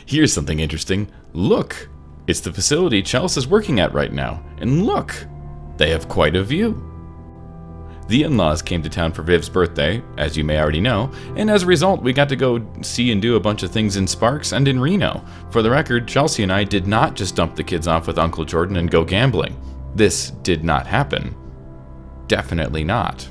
Here's something interesting. Look! It's the facility Chelsea's working at right now. And look! They have quite a view. The in-laws came to town for Viv's birthday, as you may already know, and as a result, we got to go see and do a bunch of things in Sparks and in Reno. For the record, Chelsea and I did not just dump the kids off with Uncle Jordan and go gambling. This did not happen. Definitely not.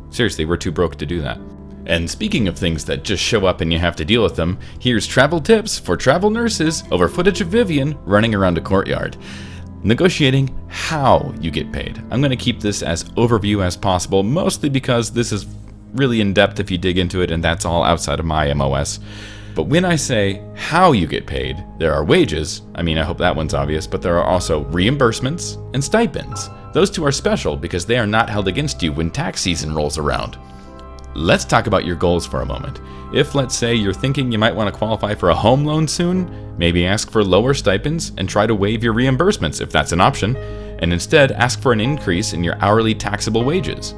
Seriously, we're too broke to do that. And speaking of things that just show up and you have to deal with them, here's travel tips for travel nurses over footage of Vivian running around a courtyard. Negotiating how you get paid. I'm going to keep this as overview as possible, mostly because this is really in-depth if you dig into it, and that's all outside of my MOS. But when I say how you get paid, there are wages. I mean, I hope that one's obvious, but there are also reimbursements and stipends. Those two are special because they are not held against you when tax season rolls around. Let's talk about your goals for a moment. If, let's say, you're thinking you might want to qualify for a home loan soon, maybe ask for lower stipends and try to waive your reimbursements if that's an option, and instead ask for an increase in your hourly taxable wages.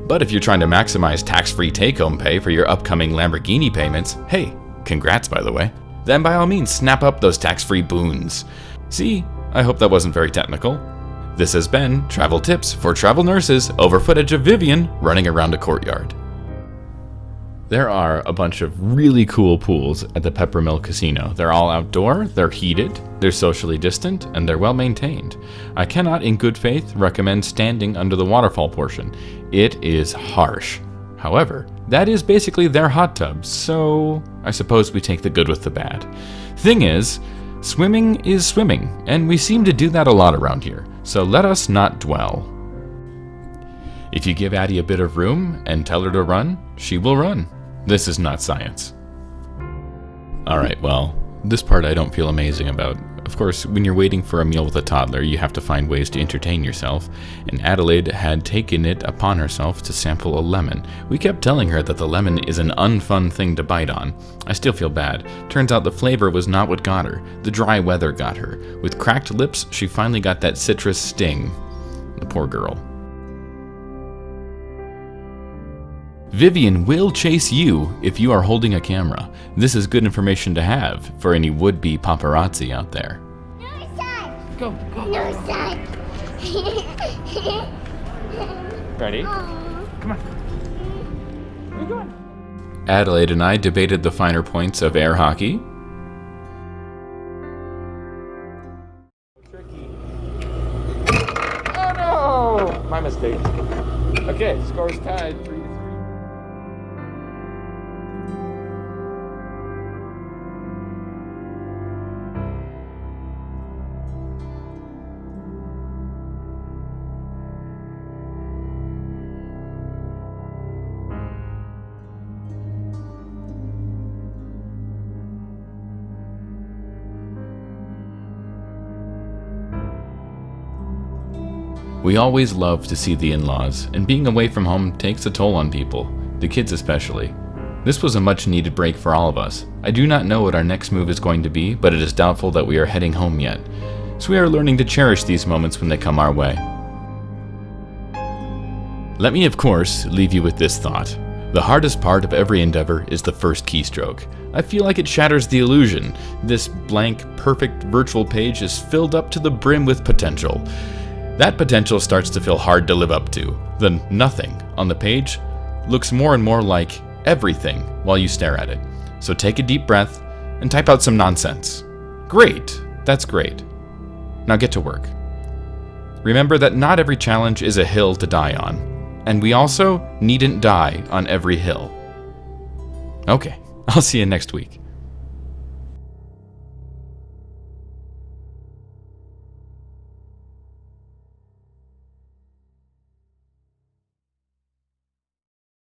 But if you're trying to maximize tax-free take-home pay for your upcoming Lamborghini payments, hey, congrats by the way, then by all means snap up those tax-free boons. See, I hope that wasn't very technical. This has been Travel Tips for Travel Nurses over footage of Vivian running around a courtyard. There are a bunch of really cool pools at the Peppermill Casino. They're all outdoor, they're heated, they're socially distant, and they're well maintained. I cannot in good faith recommend standing under the waterfall portion. It is harsh. However, that is basically their hot tub, so I suppose we take the good with the bad. Thing is, swimming is swimming, and we seem to do that a lot around here, so let us not dwell. If you give Addie a bit of room and tell her to run, she will run. This is not science. Alright, well, this part I don't feel amazing about. Of course, when you're waiting for a meal with a toddler, you have to find ways to entertain yourself, and Adelaide had taken it upon herself to sample a lemon. We kept telling her that the lemon is an unfun thing to bite on. I still feel bad. Turns out the flavor was not what got her. The dry weather got her. With cracked lips, she finally got that citrus sting. The poor girl. Vivian will chase you if you are holding a camera. This is good information to have for any would-be paparazzi out there. No, son! Go, go. No, son! Ready? Aww. Come on. Where are you going? Adelaide and I debated the finer points of air hockey. Tricky. Oh no! My mistake. Okay, score's tied 3-3. We always love to see the in-laws, and being away from home takes a toll on people, the kids especially. This was a much-needed break for all of us. I do not know what our next move is going to be, but it is doubtful that we are heading home yet. So we are learning to cherish these moments when they come our way. Let me, of course, leave you with this thought. The hardest part of every endeavor is the first keystroke. I feel like it shatters the illusion. This blank, perfect virtual page is filled up to the brim with potential. That potential starts to feel hard to live up to. The nothing on the page looks more and more like everything while you stare at it. So take a deep breath and type out some nonsense. Great, that's great. Now get to work. Remember that not every challenge is a hill to die on, and we also needn't die on every hill. Okay, I'll see you next week.